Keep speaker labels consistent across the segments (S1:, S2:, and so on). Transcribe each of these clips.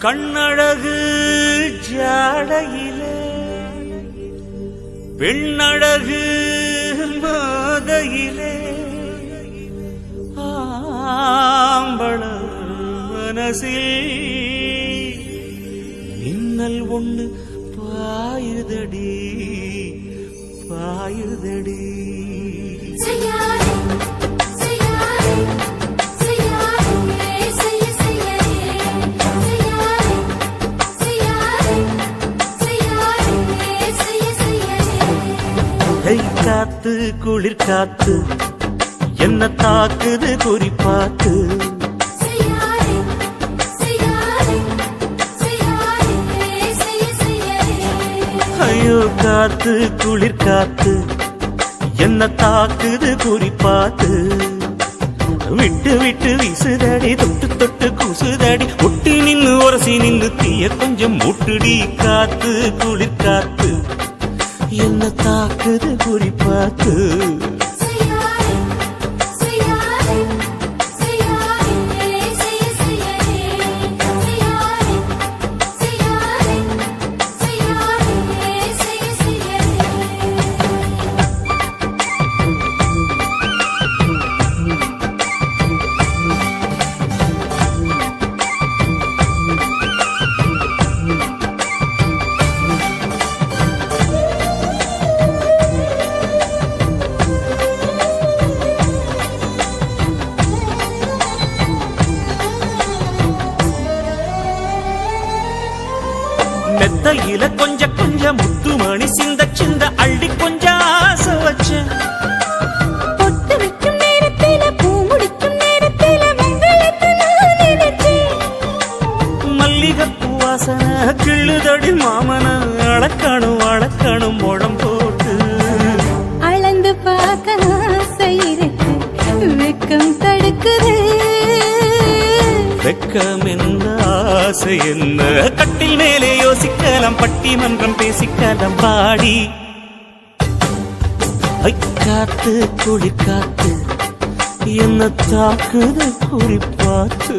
S1: கண்ணழகு ஜாடையிலே பெண்ணழகு மாதையிலே ஆம்பள மனசில் மின்னல் ஒண்ணு பாயுதடி பாயுதடி. காத்து குளிர் காத்து என்ன தாக்குது குறிப்பாத்து. ஐயோ காத்து குளிர் காத்து என்ன தாக்குது குறிப்பாத்து. விட்டு விட்டு வீசுதடி தொட்டு தொட்டு கூசுதடி ஒட்டி நின்னு உரசி நின்னு தீய கொஞ்சம் மூட்டுடி. காத்து குளிர் காத்து என்ன தாக்குது குறிப்பாத்து. மெத்தையில கொஞ்ச கொஞ்ச முத்துமணி சிந்த சிந்த அள்ளி கொஞ்சம் ஆசை வச்சேன்.
S2: பொட்டு வைக்கும் நேரத்தில பூ முடிக்கும் நேரத்தில மங்களத்தை நான் நினைச்சேன்.
S1: மல்லிகைப்பூ வாசனை கிள்ளுதடி மாமன அளக்கணும் அளக்கணும் முழம் போட்டு.
S2: அளந்து பார்க்க ஆசை இருக்கு வெக்கம் தடுக்குது.
S1: வெக்கம் என்ன ஆசை என்ன கட்டில் மேலே யோசிக்கலாம் பட்டிமன்றம் பேசிக்கலாம் பாடி. காத்து குளிர் காத்து என்ன தாக்குது குறிப்பாத்து.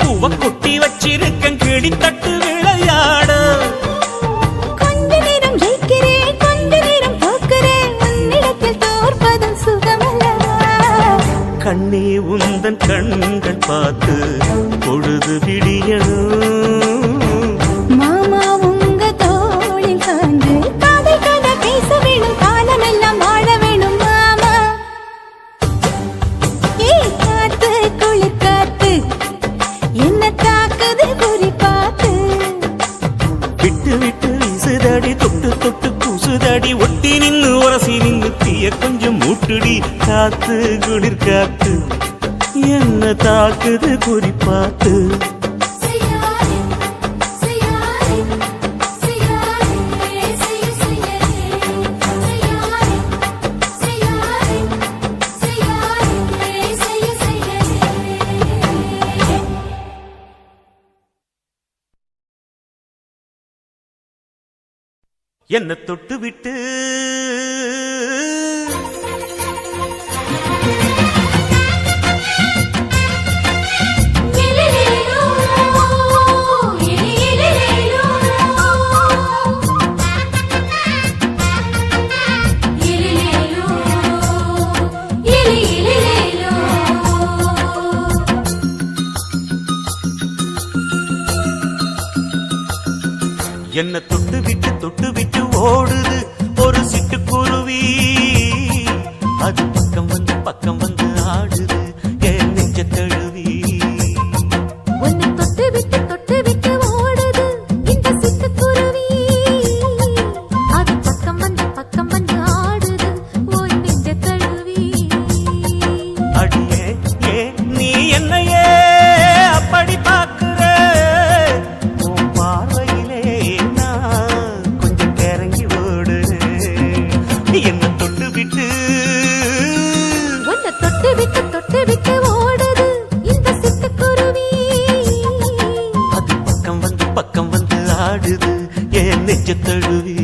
S1: பூவ கொட்டி வச்சிருக்கேன் கிளி தட்டு விளையாட.
S2: கொஞ்ச நேரம் ஜெயிக்கிறேன் கொஞ்ச நேரம் தோக்கிறேன் உன்னிடத்தில் தோற்பதும் சுகமல்லவா.
S1: கண்ணே உந்தன் கண்கள் பார்த்து பொழுது விடியணும்.
S2: மாமா உங்க தோளில் சார்ந்து காதல் கதை பேச வேணும் காலம் எல்லாம் வாழ வேணும் மாமா. காத்து குளிர் காத்து என்ன தாக்குது குறிப்பாத்து.
S1: விட்டு விட்டு வீசுதடி தொட்டு தொட்டு கூசுதடி ஒட்டி நின்னு உரசி நின்னு தீய கொஞ்சம் மூட்டுடி. காத்து குளிர் காத்து என்ன தாக்குது குறிப்பாத்து. என்ன தொட்டு விட்டு என்ன தொட்டு விட்டு ஓடுது ஒரு சிட்டுக்குருவி. அது பக்கம் வந்து ஆடுது என் நெஞ்ச தழுவி.
S2: உன்னை தொட்டு விட்டு ஓடுது இந்த சிட்டுக்குருவி. அது பக்கம் வந்து
S1: என் நெஞ்ச தழுவி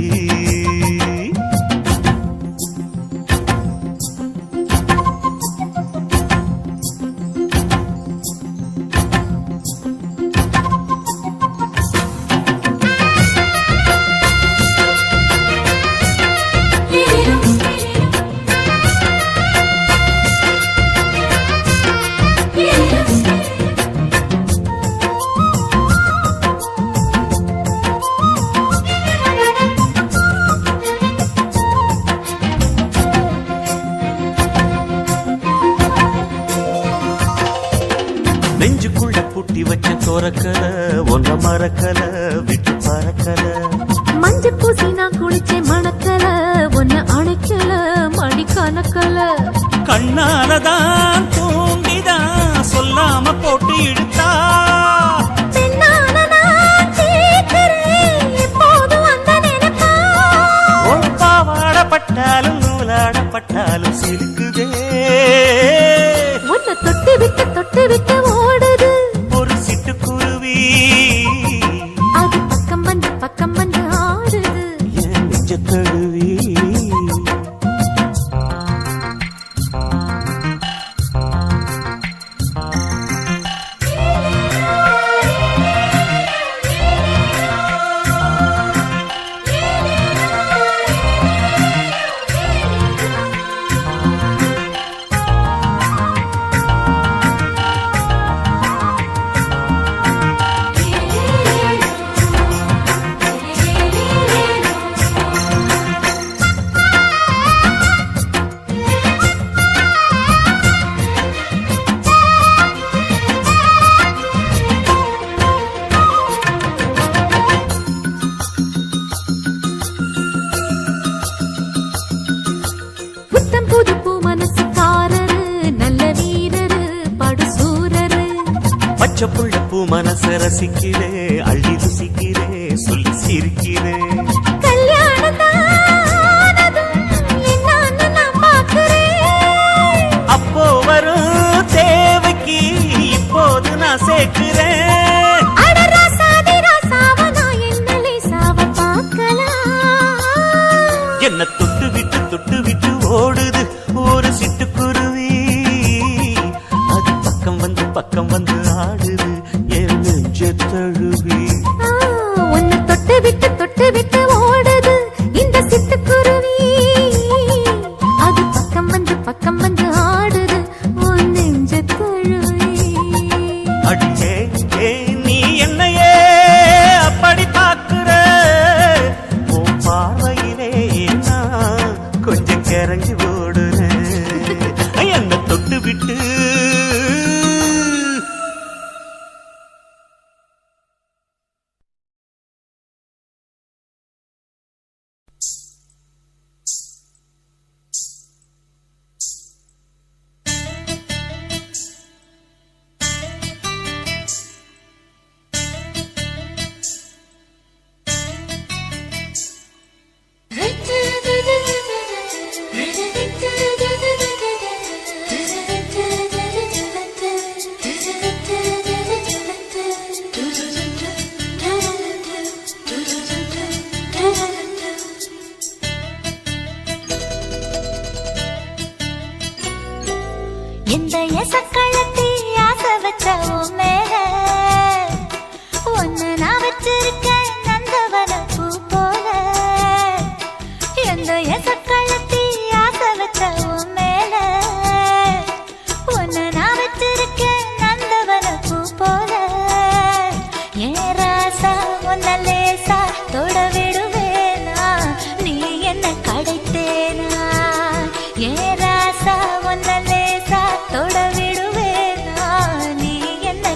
S1: நெஞ்சுக்குள்ள பூட்டி வச்ச தோரக்கல ஒன்ற மரக்கல விட்டு பறக்கல
S2: மஞ்ச பூசி நான் குளிச்சேன் மணக்கல ஒன்ன அணைக்கல மடி கணக்கல
S1: கண்ணாலதான் தூண்டிதான் சொல்லாம போட்டு இழுத்தா பாவாடப்பட்டாலும் நூலாடப்பட்டாலும் சிலுக்குதே
S2: உன்னை தொட்டு விட்டு ஓடுது
S1: ஒரு சிட்டுக்குருவி
S2: அது பக்கம் வந்து ஆடுது
S1: என் நெஞ்ச தழுவி பச்சைப்புள்ள பூ மனச ரசிக்கிறே அள்ளி ருசிக்கிறே சொல்லி சிரிக்கிறே அப்போ வரும் தேவைக்கு இப்போது நான் சேர்க்கிறேன் என்ன தொட்டு விட்டு ஓடுது ஒரு சிட்டுக்குருவி அது பக்கம் வந்து ஆடுது என் நெஞ்ச தழுவி
S2: உன்னை தொட்டு விட்டு ஓடுது இந்த சிட்டுக்குருவி அது பக்கம் வந்து ஆடுது உன் நெஞ்ச தழுவி
S1: அடியே நீ என்னையே அப்படி பார்க்கிற உன் பார்வையிலே நான் கொஞ்சம் கிறங்கி ஓடுறேன் என்ன தொட்டு விட்டு
S2: எந்த எசக்களத்தி ஆசை வச்ச உன் மேல ஒன்னு நான் வச்சிருக்கேன் நந்தவன பூ போல எந்த எசக்களத்தி ஆசை வச்ச உன் மேல ஒன்னு நான் வச்சிருக்கேன் நந்தவன பூ போல ஏன் ராசா உன்ன லேசா தொட விடுவேனா நீ என்ன கடைத்தேனா ஏன் ராசா உன்ன தொட விடுவேனா நீ என்ன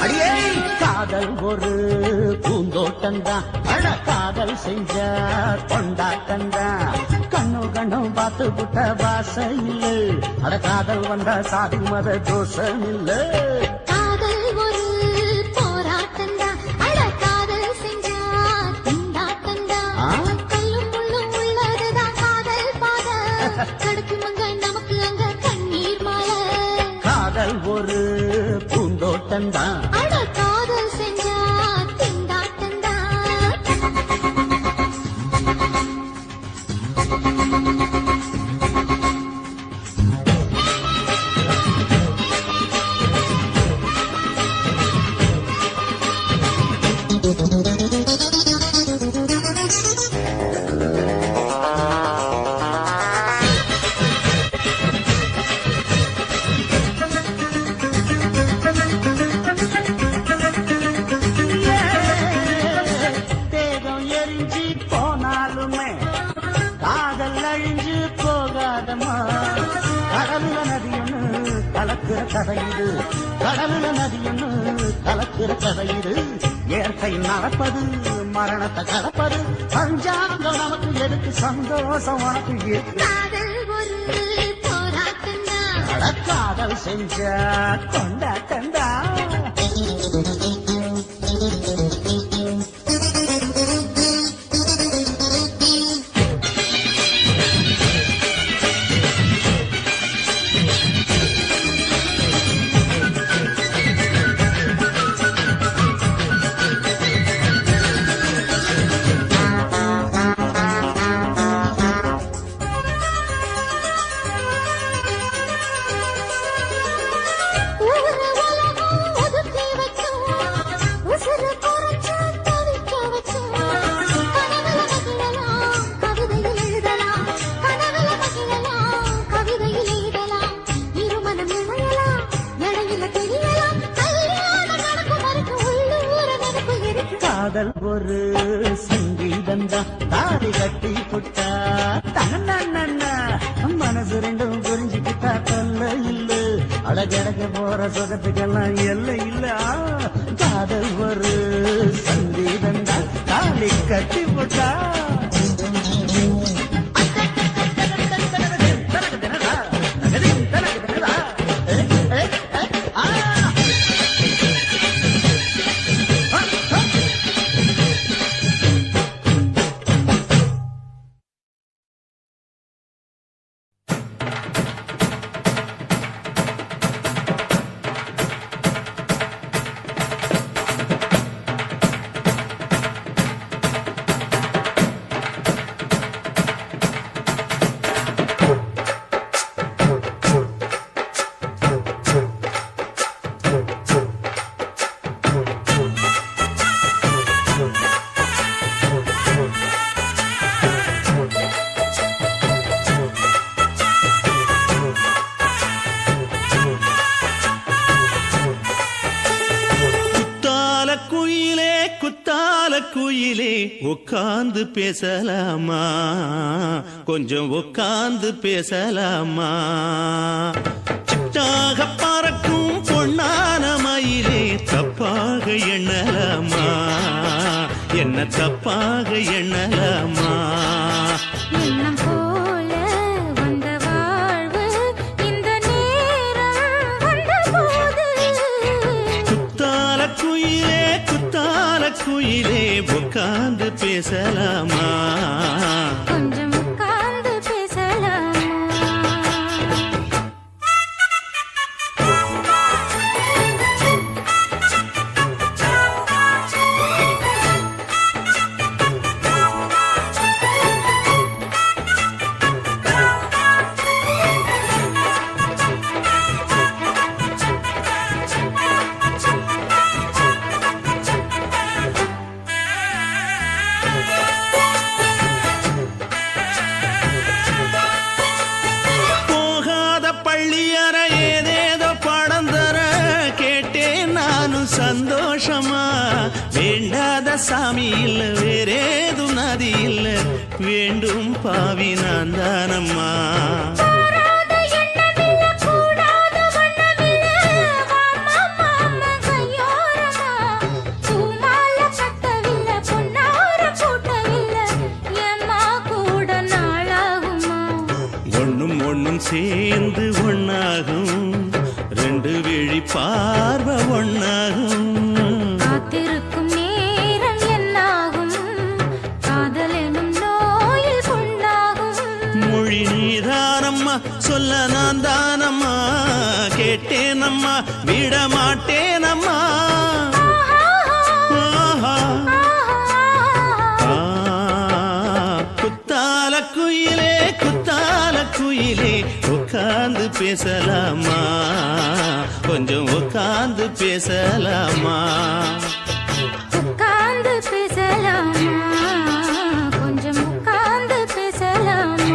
S3: அடியே காதல் ஒரு பூந்தோட்டந்தான் அட காதல் செஞ்ச கொண்டாட்டந்தான் கண்ணு கண்ணும் பார்த்து புட்ட வாசம் இல்ல அட காதல் வந்தா சாதி மத தோஷம் இல்ல
S2: காதல் ஒரு போராட்டம்தான் அட காதல் செஞ்சா திண்டாட்டம்தான் கல்லும் முள்ளும் உள்ளதுதான் காதல் பாத கடக்கும் அங்க நமக்கு அங்க கண்ணீர் மாலை
S3: காதல் ஒரு பூந்தோட்டந்தான்
S2: அட காதல் செஞ்சா திண்டாட்டம்தான்
S3: தேகம் எரிஞ்சு போனாலுமே காதல் அழிஞ்சு போகாதமா கடலுல நதியொன்னு கலக்குற கதையுது கடலுல நதியொன்னு கலக்குற கதையுது இயற்கை நடப்பது மரணத்தை கடப்பது பஞ்சாங்கம் நமக்கு எதுக்கு சந்தோஷம் உனக்கு எதுக்கு
S2: காதல் ஒரு போராட்டம்தான்
S3: காதல் செஞ்ச கொண்டாட்டந்தா
S2: ஊரு உலகம் ஒதுக்கி வச்சோம் உசுறு குறைச்சு தவிக்க வச்சோம் கனவுல மகிழலாம் கவிதையில் எழுதலாம் கனவுல மகிழலாம் கவிதையில் எழுதலாம் இருமனம் இணையலாம் இடையில தெரியலாம் கல்யாணம் நடக்கும் வரைக்கும் உள்ளூர நடப்பு இருக்கு
S3: காதல் ஒரு சங்கீதந்தா தாடி கட்டி புட்டா தன்னா மனசு ரெண்டும் புரிஞ்சுக்கிட்டா தொல்ல இல்ல அழகழக போற சுகத்துக்கெல்லாம் எல்லை இல்ல காதல் ஒரு சங்கீதந்தா தாடி கட்டி புட்டா
S1: குத்தால குயிலே உட்கார்ந்து பேசலாமா கொஞ்சம் உட்கார்ந்து பேசலாமா சிட்டாக பறக்கும் பொன்னான மயிலே தப்பாக எண்ணலாமா என்ன தப்பாக எண்ணலாமா
S2: எண்ணம் போல வந்த வாழ்வு இந்த நேரம் வந்தபோது
S1: குத்தால குயிலே உட்கார்ந்து பேசலாமா
S2: கொஞ்சம் உட்கார்ந்து பேசலாமா
S1: சந்தோஷமா வேண்டாத சாமி இல்ல வேறேது நதி இல்ல வேண்டும் பாவி நான் தானம்மா
S2: கூடாத வண்ணமில்ல வாமா மாமா கையோர
S1: விழி பார்வை ஒண்ணாகும்.
S2: காத்திருக்கும் நேரம் என்னாகும் காதல் எனும் நோயில் புண்ணாகும்.
S1: மொழி நீதானம்மா சொல்ல நான் தானம்மா கேட்டேனம்மா விட மாட்டேனம்மா. ஆஹா. குத்தால குயிலே குத்தால குயிலே உட்கார்ந்து பேசலாமா கொஞ்சம் உட்கார்ந்து பேசலாமா.
S2: உட்கார்ந்து பேசலாமா கொஞ்சம் உட்கார்ந்து பேசலாமா.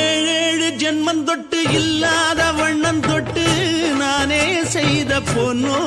S1: ஏழேழு ஜென்மம் தொட்டு இல்லாத வண்ணம் தொட்டு நானே செய்த பொன்னோ